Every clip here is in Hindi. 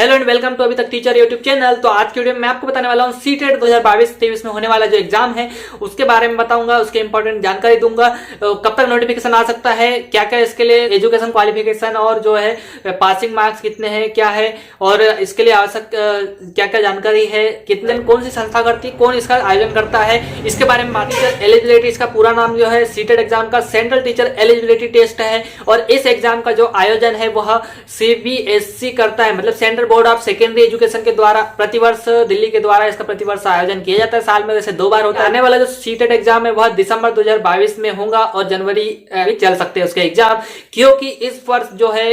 हेलो एंड वेलकम टू अभी तक टीचर यूट्यूब चैनल। तो आज की वीडियो में मैं आपको बताने वाला हूँ सीटेट 2022-23 में होने वाला जो एग्जाम है उसके बारे में बताऊंगा, उसके इंपॉर्टेंट जानकारी दूंगा। कब तक नोटिफिकेशन आ सकता है, क्या क्या इसके लिए एजुकेशन क्वालिफिकेशन और जो है पासिंग मार्क्स कितने हैं, क्या है और इसके लिए आवश्यक क्या क्या जानकारी है, कितने कौन सी संस्था करती है, कौन इसका आयोजन करता है, इसके बारे में बात। एलिजिबिलिटी, इसका पूरा नाम जो है सीटेट एग्जाम का सेंट्रल टीचर एलिजिबिलिटी टेस्ट है और इस एग्जाम का जो आयोजन है वह CBSE करता है, मतलब central board of secondary education के द्वारा प्रतिवर्ष दिल्ली के द्वारा इसका प्रतिवर्ष आयोजन किया जाता है। साल में वैसे 2 बार होता है। आने वाला जो सीटेट एग्जाम है वह दिसंबर 2022 में होगा और जनवरी भी चल सकते हैं उसके एग्जाम, क्योंकि इस वर्ष जो है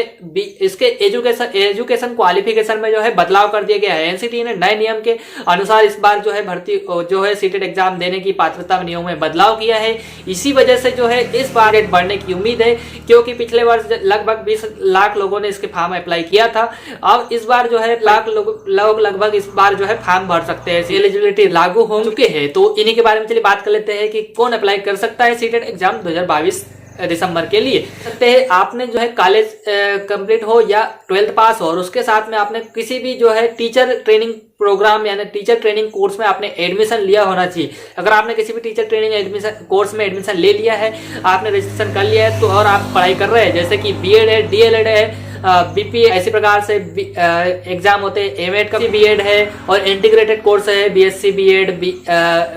इसके एजुकेशन क्वालिफिकेशन में जो है बदलाव कर दिया गया है। एनसीटी ने नए नियम के अनुसार इस बार जो है भर्ती जो है सीटेट एग्जाम देने की पात्रता नियमों में बदलाव किया है। इसी वजह से जो है इस बार रेट बढ़ने की उम्मीद है, क्योंकि पिछले वर्ष लगभग 20 लाख लोगों ने इसके फॉर्म अप्लाई किया था। अब इस बार जो है लाख लोग लगभग इस बार जो है फॉर्म भर सकते हैं, एलिजिबिलिटी लागू हो चुके हैं। तो इन्हीं के बारे में चलिए बात कर लेते हैं कि कौन अप्लाई कर सकता है सीटेट एग्जाम 2022 दिसंबर के लिए। सकते हैं आपने जो है कॉलेज कंप्लीट हो या 12th पास हो और उसके साथ में आपने किसी भी जो है टीचर ट्रेनिंग प्रोग्राम यानी टीचर ट्रेनिंग कोर्स में आपने एडमिशन लिया होना चाहिए। अगर आपने किसी भी टीचर ट्रेनिंग एडमिशन कोर्स में एडमिशन ले लिया है, आपने रजिस्ट्रेशन कर लिया है तो और आप पढ़ाई कर रहे हैं, जैसे कि बीएड है, डीएलएड है, बीपी, ऐसी प्रकार से एग्जाम होते हैं, एमएड का बीएड है और इंटीग्रेटेड कोर्स है, BSc BEd,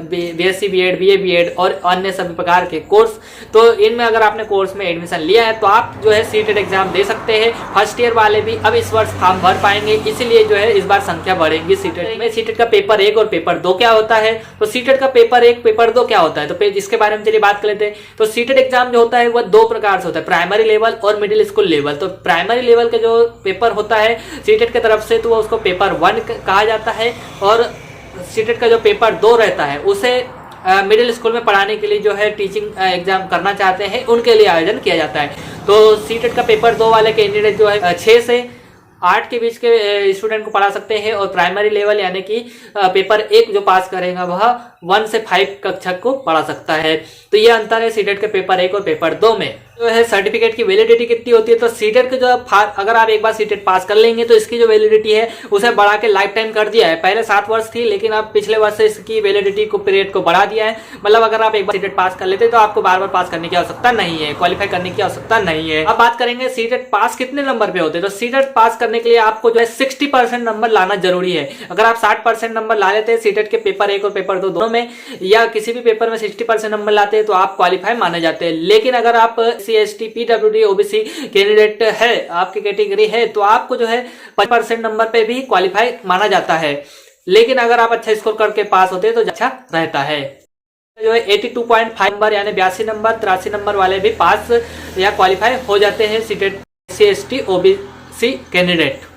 BSc BEd, BA BEd और अन्य सभी प्रकार के कोर्स। तो इनमें अगर आपने कोर्स में एडमिशन लिया है तो आप जो है सीटेट एग्जाम दे सकते हैं। फर्स्ट ईयर वाले भी अब इस वर्ष फॉर्म भर पाएंगे, इसीलिए जो है इस बार संख्या बढ़ेगी सीटेट में। सीटेट का पेपर 1 और पेपर 2 क्या होता है, तो सीटेट का पेपर 1 पेपर 2 क्या होता है, तो इसके बारे में चलिए बात कर लेते हैं। तो सीटेट एग्जाम जो होता है वह 2 प्रकार से होता है, प्राइमरी लेवल और मिडिल स्कूल लेवल। तो प्राइमरी लेवल का जो पेपर होता है सीटेट की तरफ से तो उसको पेपर 1 कहा जाता है और सीटेट का जो पेपर 2 रहता है उसे मिडिल स्कूल में पढ़ाने के लिए जो है टीचिंग एग्जाम करना चाहते हैं उनके लिए आयोजन किया जाता है। तो सीटेट का पेपर 2 वाले कैंडिडेट जो है 6 से 8 के बीच के स्टूडेंट को पढ़ा सकते हैं और प्राइमरी लेवल यानी कि पेपर 1 जो पास करेगा वह 1 से 5 कक्षा को पढ़ा सकता है। तो ये अंतर है सीटेट के पेपर 1 और पेपर 2 में। जो है सर्टिफिकेट की वैलिडिटी कितनी होती है, तो सीटेट के जो अगर आप एक बार सीटेट पास कर लेंगे तो इसकी जो वैलिडिटी है उसे बढ़ा के लाइफ टाइम कर दिया है। पहले 7 वर्ष थी, लेकिन अब पिछले वर्ष से इसकी वैलिडिटी को पीरियड को बढ़ा दिया है। मतलब अगर आप एक बार सीटेट पास कर लेते तो आपको बार बार पास करने की आवश्यकता नहीं है, क्वालिफाई करने की आवश्यकता नहीं है। अब बात करेंगे सीटेट पास कितने नंबर पे होते हैं। तो सीटेट पास करने के लिए आपको जो है 60% नंबर लाना जरूरी है। अगर आप 60% नंबर ला लेते हैं सीटेट के पेपर 1 और पेपर 2 दोनों में, या किसी भी पेपर में 60% नंबर लाते हैं तो आप क्वालिफाई माने जाते हैं। लेकिन अगर आप CST, PWD, OBC कैंडिडेट है, आपकी कैटेगरी है, तो आपको जो है 5% नंबर पे भी क्वालिफाई माना जाता है। लेकिन अगर आप अच्छा स्कोर करके पास होते हैं तो अच्छा रहता है। जो है 82.5 नंबर यानी 82 नंबर 83 नंबर वाले भी पास या क्वालिफाई हो जाते हैं CTET CST OBC candidate.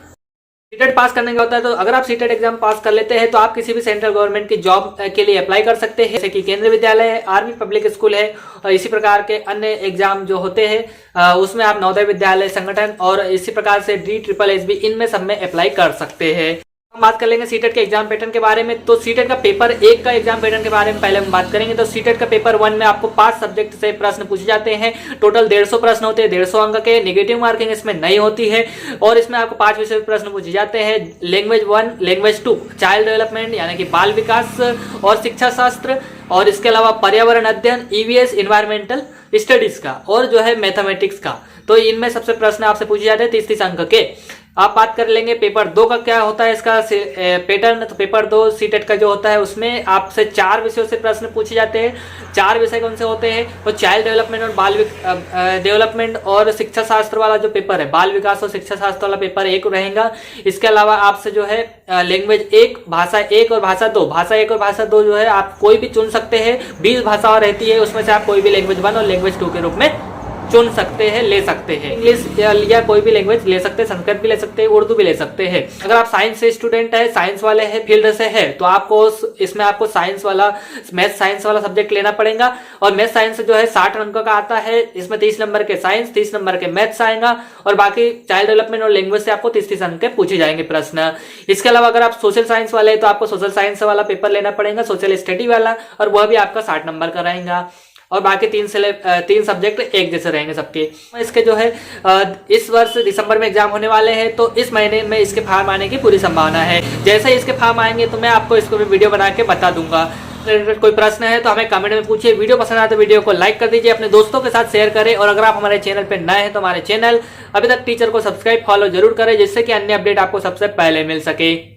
CTET pass करने का होता है, तो अगर आप सीटेट एग्जाम पास कर लेते हैं तो आप किसी भी सेंट्रल गवर्नमेंट की जॉब के लिए अप्लाई कर सकते हैं, जैसे कि केंद्रीय विद्यालय है, आर्मी पब्लिक स्कूल है और इसी प्रकार के अन्य एग्जाम जो होते हैं उसमें आप नवोदय विद्यालय संगठन और इसी प्रकार से DSSB इनमें सब में अप्लाई कर सकते हैं। हम बात कर लेंगे सीटेट के एग्जाम पैटर्न के बारे में। तो सीटेट का पेपर 1 का एग्जाम पैटर्न के बारे में पहले हम बात करेंगे। तो सीटेट का पेपर 1 में आपको 5 सब्जेक्ट से प्रश्न पूछे जाते हैं। टोटल 150 प्रश्न होते हैं, 150 अंक के। नेगेटिव मार्किंग इसमें नहीं होती है और इसमें आपको 5 विषय प्रश्न पूछे जाते हैं। लैंग्वेज 1, लैंग्वेज 2 चाइल्ड डेवलपमेंट यानी कि बाल विकास और शिक्षा शास्त्र, और इसके अलावा पर्यावरण अध्ययन, EVS इन्वायरमेंटल स्टडीज का, और जो है मैथमेटिक्स का। तो इनमें सबसे प्रश्न आपसे पूछे जाते हैं 30-30 अंक के। आप बात कर लेंगे पेपर 2 का क्या होता है इसका पैटर्न। तो पेपर 2 सीटेट का जो होता है उसमें आपसे 4 विषयों से प्रश्न पूछे जाते हैं। 4 विषय कौन से होते हैं, तो चाइल्ड डेवलपमेंट और बाल डेवलपमेंट और शिक्षा शास्त्र वाला जो पेपर है, बाल विकास और शिक्षा शास्त्र वाला पेपर 1 रहेगा। इसके अलावा आपसे जो है लैंग्वेज 1, भाषा 1 और भाषा 2, भाषा 1 और भाषा 2 जो है आप कोई भी चुन सकते हैं। 20 भाषा रहती है, उसमें से आप कोई भी लैंग्वेज 1 और लैंग्वेज 2 के रूप में चुन सकते हैं, ले सकते हैं। इंग्लिश या कोई भी लैंग्वेज ले सकते हैं, संस्कृत भी ले सकते हैं, उर्दू भी ले सकते हैं। अगर आप साइंस से स्टूडेंट है, साइंस वाले हैं, फील्ड से है, तो आपको इसमें आपको साइंस वाला साइंस वाला सब्जेक्ट लेना पड़ेगा। और मैथ साइंस जो है 60 अंक का आता है। इसमें 30 नंबर के साइंस, 30 नंबर के मैथ्स आएगा और बाकी चाइल्ड डेवलपमेंट और लैंग्वेज से आपको 30-30 अंक के पूछे जाएंगे प्रश्न। इसके अलावा अगर आप सोशल साइंस वाले हैं तो आपको सोशल साइंस वाला पेपर लेना पड़ेगा, सोशल स्टडी वाला, और वह भी आपका 60 नंबर का रहेगा। और बाकी 3 सब्जेक्ट एक जैसे रहेंगे सबके। इसके जो है इस वर्ष दिसंबर में एग्जाम होने वाले हैं, तो इस महीने में इसके फॉर्म आने की पूरी संभावना है। जैसे ही इसके फॉर्म आएंगे तो मैं आपको इसको भी वीडियो बना के बता दूंगा। कोई प्रश्न है तो हमें कमेंट में पूछिए। वीडियो पसंद आए तो वीडियो को लाइक कर दीजिए, अपने दोस्तों के साथ शेयर करें, और अगर आप हमारे चैनल पर नए हैं तो हमारे चैनल अभी तक टीचर को सब्सक्राइब फॉलो जरूर करें, जिससे कि अन्य अपडेट आपको सबसे पहले मिल सके।